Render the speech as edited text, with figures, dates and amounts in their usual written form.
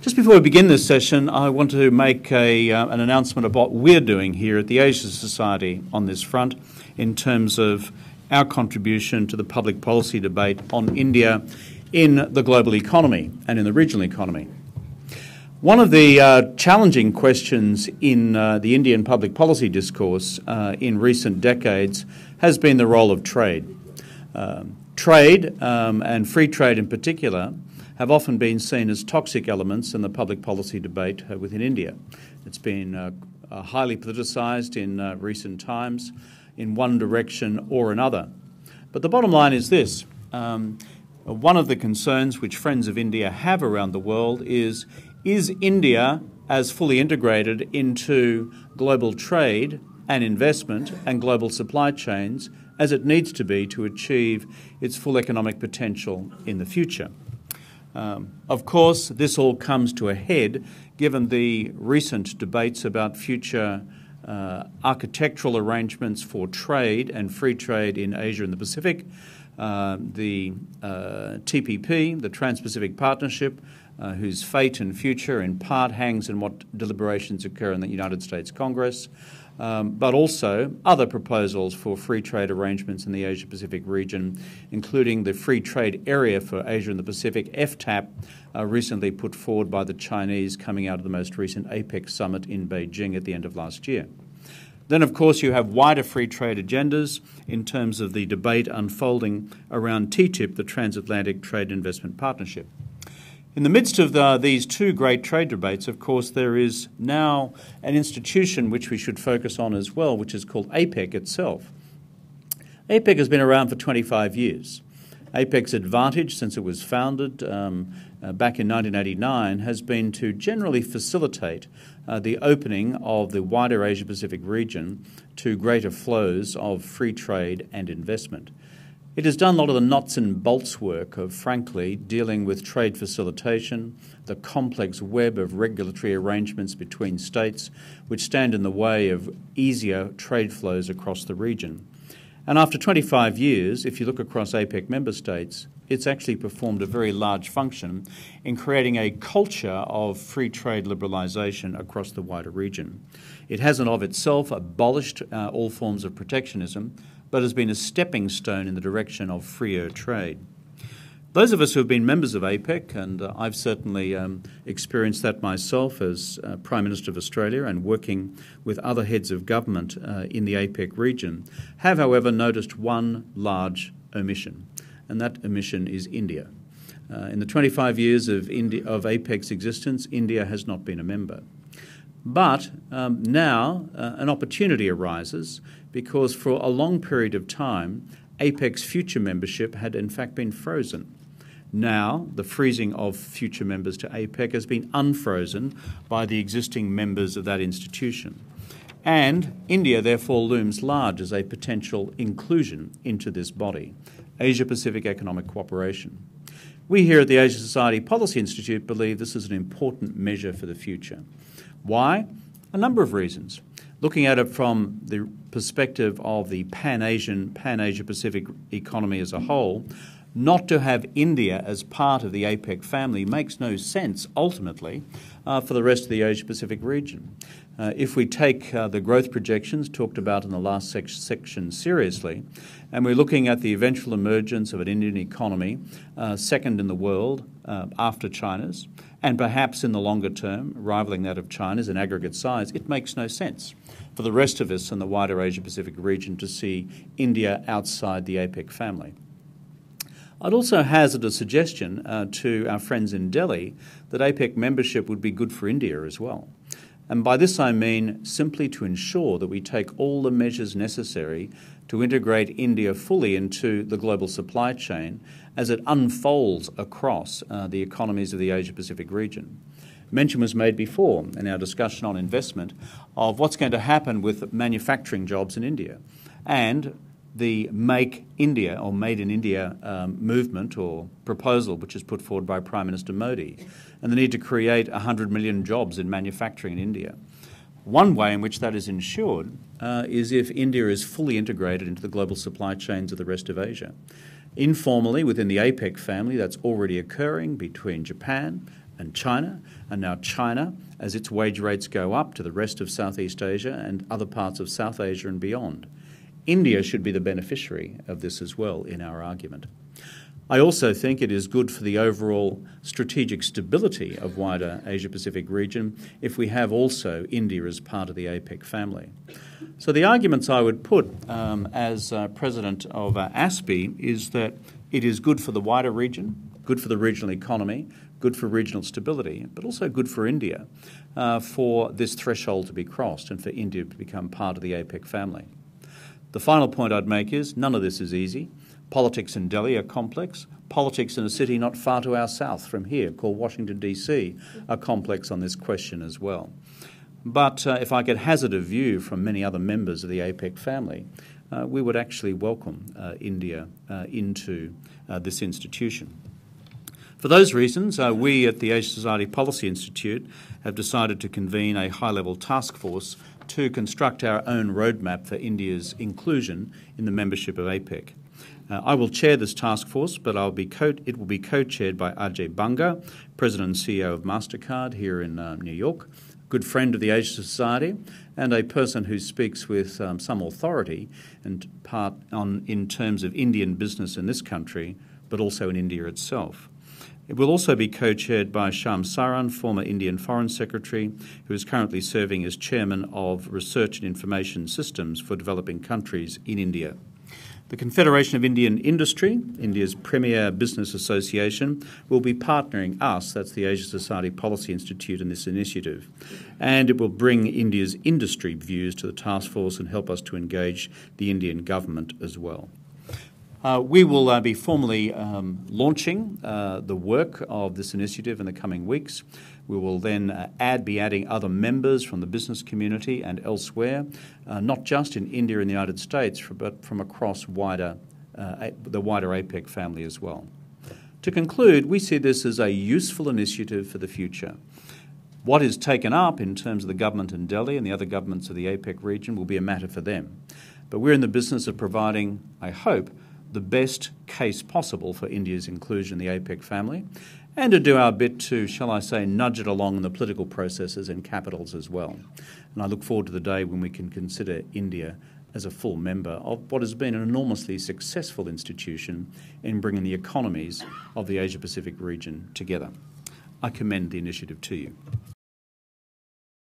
Just before we begin this session, I want to make an announcement of what we're doing here at the Asia Society on this front in terms of our contribution to the public policy debate on India in the global economy and in the regional economy. One of the challenging questions in the Indian public policy discourse in recent decades has been the role of trade. Trade, and free trade in particular, have often been seen as toxic elements in the public policy debate within India. It's been highly politicised in recent times in one direction or another. But the bottom line is this. One of the concerns which friends of India have around the world is India as fully integrated into global trade and investment and global supply chains as it needs to be to achieve its full economic potential in the future? Of course, this all comes to a head given the recent debates about future architectural arrangements for trade and free trade in Asia and the Pacific, the TPP, the Trans-Pacific Partnership, whose fate and future in part hangs on what deliberations occur in the United States Congress, but also other proposals for free trade arrangements in the Asia-Pacific region, including the Free Trade Area for Asia and the Pacific, FTAP, recently put forward by the Chinese coming out of the most recent APEC summit in Beijing at the end of last year. Then, of course, you have wider free trade agendas in terms of the debate unfolding around TTIP, the Transatlantic Trade Investment Partnership. In the midst of these two great trade debates, of course, there is now an institution which we should focus on as well, which is called APEC itself. APEC has been around for 25 years. APEC's advantage since it was founded back in 1989 has been to generally facilitate the opening of the wider Asia-Pacific region to greater flows of free trade and investment. It has done a lot of the nuts and bolts work of, frankly, dealing with trade facilitation, the complex web of regulatory arrangements between states which stand in the way of easier trade flows across the region. And after 25 years, if you look across APEC member states, it's actually performed a very large function in creating a culture of free trade liberalisation across the wider region. It hasn't of itself abolished all forms of protectionism, but has been a stepping stone in the direction of freer trade. Those of us who have been members of APEC, and I've certainly experienced that myself as Prime Minister of Australia and working with other heads of government in the APEC region, have, however, noticed one large omission, and that omission is India. In the 25 years of APEC's existence, India has not been a member. But now an opportunity arises because for a long period of time, APEC's future membership had in fact been frozen. Now, the freezing of future members to APEC has been unfrozen by the existing members of that institution. And India therefore looms large as a potential inclusion into this body, Asia-Pacific Economic Cooperation. We here at the Asia Society Policy Institute believe this is an important measure for the future. Why? A number of reasons. Looking at it from the perspective of the Pan-Asia-Pacific economy as a whole, not to have India as part of the APEC family makes no sense, ultimately, for the rest of the Asia-Pacific region. If we take the growth projections talked about in the last section seriously, and we're looking at the eventual emergence of an Indian economy second in the world after China's, and perhaps in the longer term, rivaling that of China's in aggregate size, it makes no sense for the rest of us in the wider Asia-Pacific region to see India outside the APEC family. I'd also hazard a suggestion to our friends in Delhi that APEC membership would be good for India as well. And by this I mean simply to ensure that we take all the measures necessary to integrate India fully into the global supply chain as it unfolds across the economies of the Asia-Pacific region. Mention was made before in our discussion on investment of what's going to happen with manufacturing jobs in India and the Make India or Made in India movement or proposal which is put forward by Prime Minister Modi and the need to create 100 million jobs in manufacturing in India. One way in which that is ensured is if India is fully integrated into the global supply chains of the rest of Asia. Informally, within the APEC family, that's already occurring between Japan, and China, and now China, as its wage rates go up to the rest of Southeast Asia and other parts of South Asia and beyond. India should be the beneficiary of this as well in our argument. I also think it is good for the overall strategic stability of wider Asia-Pacific region if we have also India as part of the APEC family. So the arguments I would put as President of ASPI is that it is good for the wider region, good for the regional economy, good for regional stability, but also good for India for this threshold to be crossed and for India to become part of the APEC family. The final point I'd make is none of this is easy. Politics in Delhi are complex. Politics in a city not far to our south from here called Washington, D.C. are complex on this question as well. But if I could hazard a view from many other members of the APEC family, we would actually welcome India into this institution. For those reasons, we at the Asia Society Policy Institute have decided to convene a high-level task force to construct our own roadmap for India's inclusion in the membership of APEC. I will chair this task force, but it will be co-chaired by Ajay Banga, President and CEO of MasterCard here in New York, a good friend of the Asia Society, and a person who speaks with some authority in terms of Indian business in this country, but also in India itself. It will also be co-chaired by Shyam Saran, former Indian Foreign Secretary, who is currently serving as Chairman of Research and Information Systems for Developing Countries in India. The Confederation of Indian Industry, India's premier business association, will be partnering us, that's the Asia Society Policy Institute, in this initiative. And it will bring India's industry views to the task force and help us to engage the Indian government as well. We will be formally launching the work of this initiative in the coming weeks. We will then be adding other members from the business community and elsewhere, not just in India and the United States, but from across the wider APEC family as well. To conclude, we see this as a useful initiative for the future. What is taken up in terms of the government in Delhi and the other governments of the APEC region will be a matter for them. But we're in the business of providing, I hope, the best case possible for India's inclusion in the APEC family and to do our bit to, shall I say, nudge it along in the political processes in capitals as well. And I look forward to the day when we can consider India as a full member of what has been an enormously successful institution in bringing the economies of the Asia-Pacific region together. I commend the initiative to you.